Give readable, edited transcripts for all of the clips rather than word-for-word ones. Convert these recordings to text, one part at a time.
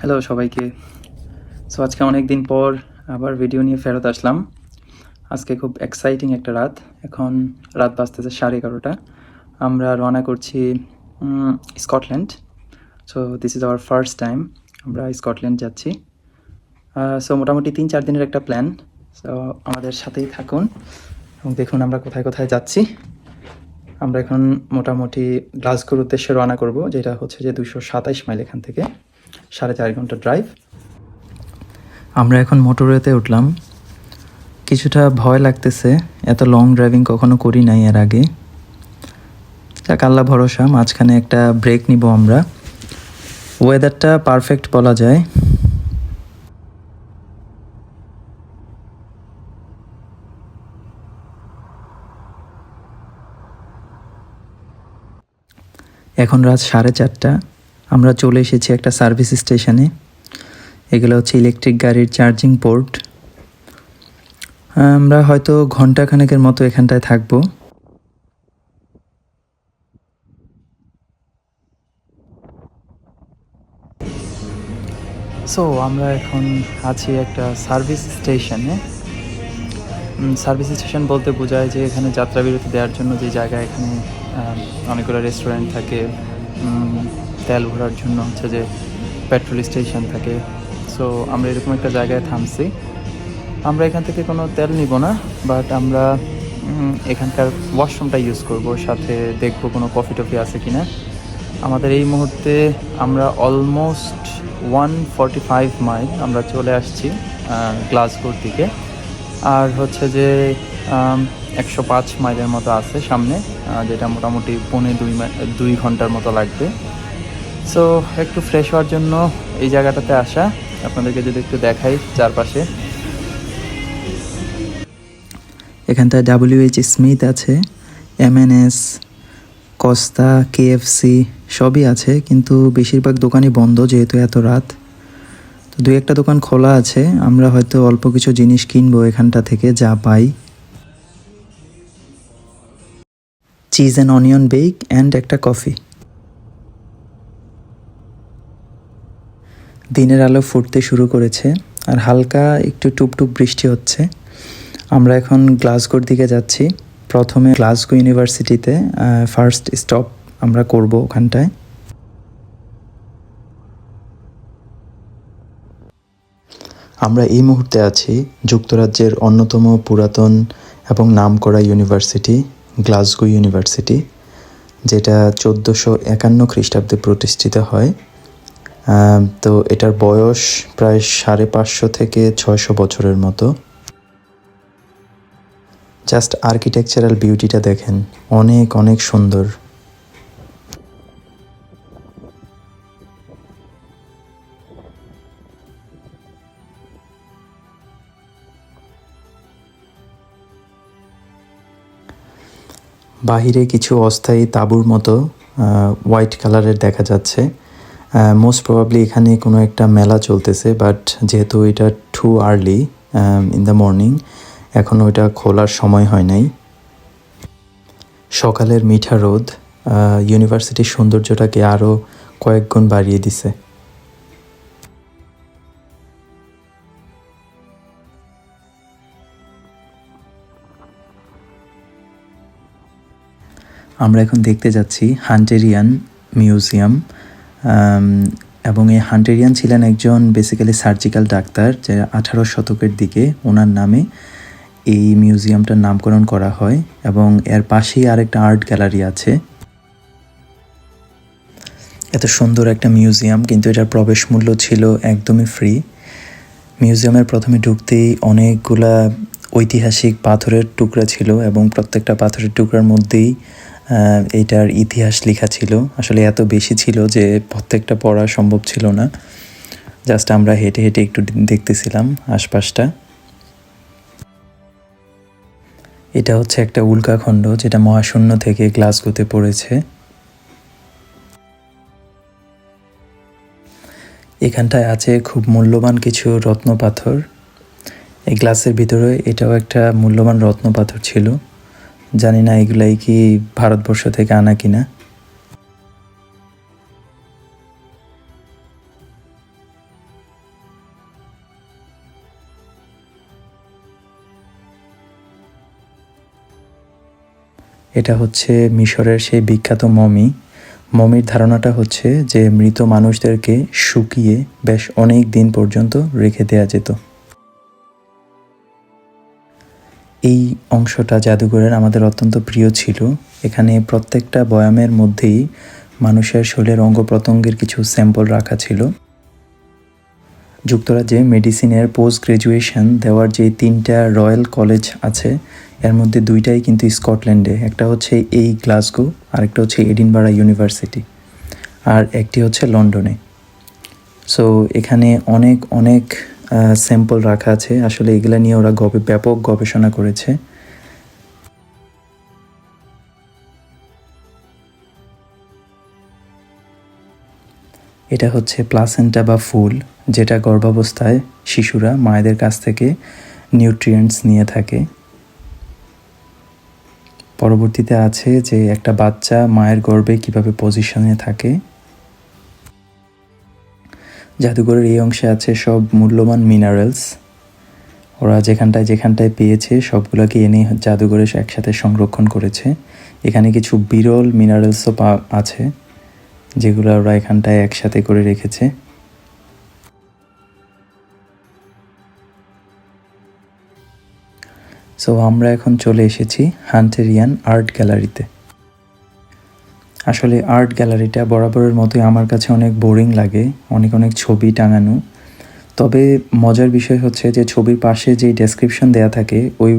Hello সবাইকে। So আজকে অনেক দিন পর আবার ভিডিও নিয়ে ফেরত আসলাম। আজকে খুব এক্সাইটিং একটা রাত। এখন রাত বাজতেছে 11:30। আমরা রওনা করছি Scotland. So this is our first time আমরা স্কটল্যান্ড যাচ্ছি। সো মোটামুটি 3-4 দিনের একটা প্ল্যান। সো আমাদের সাথেই থাকুন এবং দেখুন আমরা কোথায় কোথায় যাচ্ছি। আমরা এখন মোটামুটি গ্লাসগোর উদ্দেশ্যে রওনা করব, যেটা হচ্ছে যে 227 মাইল এখান থেকে, 4.5 ঘন্টা ড্রাইভ। আমরা এখন মোটরওয়েতে উঠলাম। কিছুটা ভয় লাগতেছে, এত লং ড্রাইভিং কখনো করি নাই এর আগে। যাক আল্লাহ ভরসা, মাঝখানে একটা ব্রেক নিব আমরা। ওয়েদারটা পারফেক্ট বলা যায়। এখন রাত 4:30। আমরা চলে এসেছি একটা সার্ভিস স্টেশনে। এগুলো হচ্ছে ইলেকট্রিক গাড়ির চার্জিং পোর্ট। আমরা হয়তো ঘন্টাখানেকের মতো এখানটায় থাকবো। সো আমরা এখন আছি একটা সার্ভিস স্টেশনে। সার্ভিস স্টেশন বলতে বোঝায় যে এখানে যাত্রাবিরতি দেওয়ার জন্য যে জায়গা, এখানে অনেকগুলো রেস্টুরেন্ট থাকে, তেল ভরার জন্য হচ্ছে যে পেট্রোল স্টেশন থাকে। সো আমরা এরকম একটা জায়গায় থামছি। আমরা এখান থেকে কোনো তেল নিব না, বাট আমরা এখানকার ওয়াশরুমটা ইউজ করব, সাথে দেখব কোনো কফি টফি আছে কি না। আমাদের এই মুহূর্তে আমরা অলমোস্ট 145 মাইল আমরা চলে আসছি গ্লাসগোর দিকে। আর হচ্ছে যে 105 মাইলের মতো আছে সামনে, যেটা মোটামুটি 2.5 ঘন্টার মতো লাগবে। সো একটু ফ্রেশ হওয়ার জন্য এই জায়গাটাতে আসা। আপনাদেরকে যদি একটু দেখাই চারপাশে, এখানটায় WH স্মিথ আছে, M&S, কস্তা, KFC সবই আছে, কিন্তু বেশিরভাগ দোকানই বন্ধ যেহেতু এত রাত। তো 2-1টা দোকান খোলা আছে। আমরা হয়তো অল্প কিছু জিনিস কিনবো এখানটা থেকে যা পাই। Cheese and onion bake and একটা কফি। দিনের আলো ফুটতে শুরু করেছে আর হালকা একটু টুপটুপ বৃষ্টি হচ্ছে। আমরা এখন গ্লাসগোর দিকে যাচ্ছি। প্রথমে গ্লাসগো ইউনিভার্সিটিতে ফার্স্ট স্টপ আমরা করব ওখানটায়। আমরা এই মুহূর্তে আছি যুক্তরাজ্যের অন্যতম পুরাতন এবং নামকরা ইউনিভার্সিটি, গ্লাসগো ইউনিভার্সিটি, যেটা 1451 খ্রিস্টাব্দে প্রতিষ্ঠিত হয়। তো এটার বয়স প্রায় 550 থেকে 600 বছরের মতো। জাস্ট আর্কিটেকচারাল বিউটিটা দেখেন, অনেক অনেক সুন্দর। বাহিরে কিছু অস্থায়ী তাঁবুর মতো হোয়াইট কালারের দেখা যাচ্ছে। মোস্ট প্রবাবলি এখানে কোনো একটা মেলা চলতেছে, বাট যেহেতু এটা too early in the morning, এখনও এটা খোলার সময় হয় নাই। সকালের মিঠা রোদ ইউনিভার্সিটির সৌন্দর্যটাকে আরও কয়েক গুণ বাড়িয়ে দিছে। আমরা এখন দেখতে যাচ্ছি হান্টেরিয়ান মিউজিয়াম। এবং এই হান্টেরিয়ান ছিলেন একজন বেসিক্যালি সার্জিক্যাল ডাক্তার, যে 18 শতকের দিকে ওনার নামে এই মিউজিয়ামটার নামকরণ করা হয়। এবং এর পাশেই আরেকটা আর্ট গ্যালারি আছে। এত সুন্দর একটা মিউজিয়াম, কিন্তু এটার প্রবেশ মূল্য ছিল একদমই ফ্রি। মিউজিয়ামের প্রথমে ঢুকতেই অনেকগুলা ঐতিহাসিক পাথরের টুকরা ছিল এবং প্রত্যেকটা পাথরের টুকরার মধ্যেই এটার ইতিহাস লেখা ছিল। আসলে এত বেশি ছিল যে প্রত্যেকটা পড়া সম্ভব ছিল না। জাস্ট আমরা হেঁটে হেঁটে একটু দেখতেছিলাম আশপাশটা। এটা হচ্ছে একটা উল্কাখণ্ড, যেটা মহাশূন্য থেকে গ্লাসগোতে পড়েছে। এখানটায় আছে খুব মূল্যবান কিছু রত্ন পাথর। এই গ্লাসের ভিতরে এটাও একটা মূল্যবান রত্ন পাথর ছিল। জানি না এগুলাই কি ভারতবর্ষ থেকে আনা কিনা। এটা হচ্ছে মিশরের সেই বিখ্যাত মমির ধারণাটা হচ্ছে যে মৃত মানুষদেরকে শুকিয়ে বেশ অনেক দিন পর্যন্ত রেখে দেয়া যেত। এই অংশটা জাদুঘরের আমাদের অত্যন্ত প্রিয় ছিল। এখানে প্রত্যেকটা বয়ামের মধ্যেই মানুষের শরীরের অঙ্গ প্রত্যঙ্গের কিছু স্যাম্পল রাখা ছিল। যুক্তরাজ্যে মেডিসিনের পোস্ট গ্র্যাজুয়েশন দেওয়ার যে 3টা রয়্যাল কলেজ আছে, এর মধ্যে 2টাই কিন্তু স্কটল্যান্ডে। একটা হচ্ছে এই গ্লাসগো, আরেকটা হচ্ছে এডিনবারা ইউনিভার্সিটি, আর একটি হচ্ছে লন্ডনে। সো এখানে অনেক অনেক স্যাম্পল রাখা আছে। আসলে এগুলা নিয়ে ওরা ব্যাপক গবেষণা করেছে। এটা হচ্ছে প্লাসেন্টা বা ফুল, যেটা গর্ভাবস্থায় শিশুরা মায়েদের কাছ থেকে নিউট্রিয়েন্টস নিয়ে থাকে। পরবর্তীতে আছে যে একটা বাচ্চা মায়ের গর্ভে কিভাবে পজিশনে থাকে। জাদুঘরের এই অংশে আছে সব মূল্যবান মিনারেলস। ওরা যেখানটায় পেয়েছে সবগুলোকে এনে জাদুঘরে একসাথে সংরক্ষণ করেছে। এখানে কিছু বিরল মিনারেলসও আছে, যেগুলো ওরা এখানটায় একসাথে করে রেখেছে। সো আমরা এখন চলে এসেছি হান্টেরিয়ান আর্ট গ্যালারিতে। আসলে আর্ট গ্যালারিটা বরাবরের মতোই আমার কাছে অনেক বোরিং লাগে, অনেক ছবি টাঙানো। তবে মজার বিষয় হচ্ছে যে ছবির পাশে যে ডেসক্রিপশন দেয়া থাকে, ওই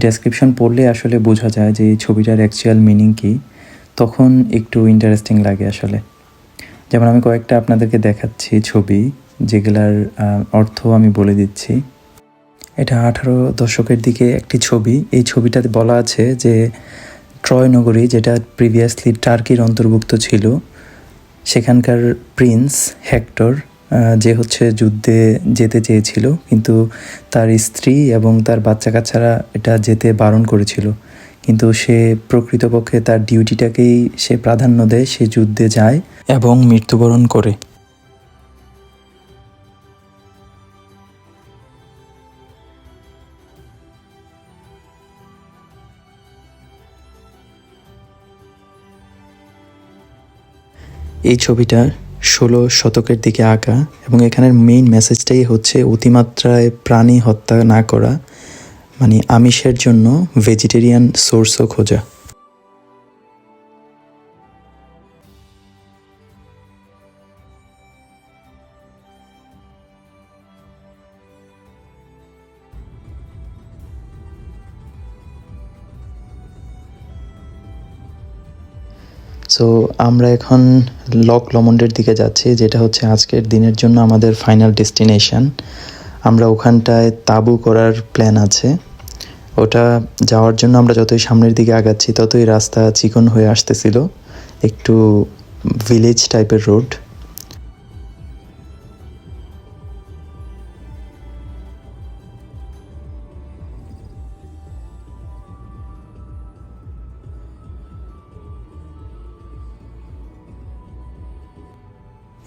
ডেসক্রিপশন পড়লে আসলে বোঝা যায় যে এই ছবিটার অ্যাকচুয়াল মিনিং কী। তখন একটু ইন্টারেস্টিং লাগে আসলে। যেমন আমি কয়েকটা আপনাদেরকে দেখাচ্ছি ছবি, যেগুলার অর্থ আমি বলে দিচ্ছি। এটা 18 দশকের দিকে একটি ছবি। এই ছবিটাতে বলা আছে যে ট্রয় নগরী, যেটা প্রিভিয়াসলি টার্কির অন্তর্ভুক্ত ছিল, সেখানকার প্রিন্স হেক্টর, যে হচ্ছে যুদ্ধে যেতে চেয়েছিল, কিন্তু তার স্ত্রী এবং তার বাচ্চা কাচ্চারা এটা যেতে বারণ করেছিল। কিন্তু সে প্রকৃতপক্ষে তার ডিউটিটাকেই সে প্রাধান্য দেয়, সে যুদ্ধে যায় এবং মৃত্যুবরণ করে। এই ছবিটা 16 শতকের দিকে আঁকা, এবং এখানের মেইন মেসেজটাই হচ্ছে অতিমাত্রায় প্রাণী হত্যা না করা, মানে আমিষের জন্য ভেজিটেরিয়ান সোর্সও খোঁজা। সো আমরা এখন লক লমন্ডের দিকে যাচ্ছি, যেটা হচ্ছে আজকের দিনের জন্য আমাদের ফাইনাল ডেস্টিনেশন। আমরা ওখানটায় তাঁবু করার প্ল্যান আছে। ওটা যাওয়ার জন্য আমরা যতই সামনের দিকে আগাচ্ছি ততই রাস্তা চিকন হয়ে আসতেছিল, একটু ভিলেজ টাইপের রোড।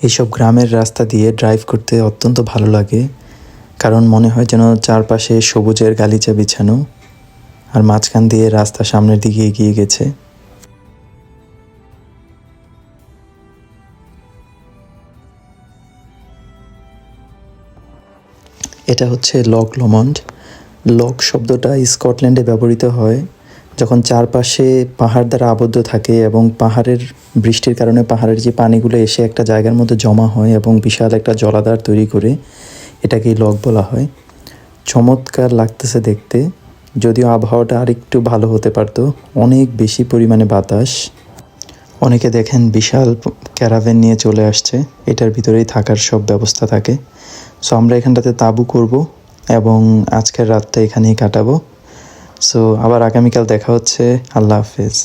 এইসব গ্রামের রাস্তা দিয়ে ড্রাইভ করতে অত্যন্ত ভালো লাগে, কারণ মনে হয় যেন চারপাশে সবুজের গালিচা বিছানো, আর মাঝখান দিয়ে রাস্তা সামনের দিকে এগিয়ে গেছে। এটা হচ্ছে লক লমন্ড। লক শব্দটা স্কটল্যান্ডে ব্যবহৃত হয় যখন চারপাশে পাহাড় দ্বারা আবদ্ধ থাকে এবং পাহাড়ের বৃষ্টির কারণে পাহাড়ের যে পানিগুলো এসে একটা জায়গার মধ্যে জমা হয় এবং বিশাল একটা জলাধার তৈরি করে, এটাকেই লক বলা হয়। চমৎকার লাগতেছে দেখতে, যদিও আবহাওয়াটা আরেকটু ভালো হতে পারতো, অনেক বেশি পরিমাণে বাতাস। অনেকে দেখেন বিশাল ক্যারাভ্যান নিয়ে চলে আসছে, এটার ভিতরেই থাকার সব ব্যবস্থা থাকে। সো আমরা এখানটাতে তাঁবু করব এবং আজকের রাতটা এখানেই কাটাবো। সো আবার আগামীকাল দেখা হচ্ছে। আল্লাহ হাফেজ।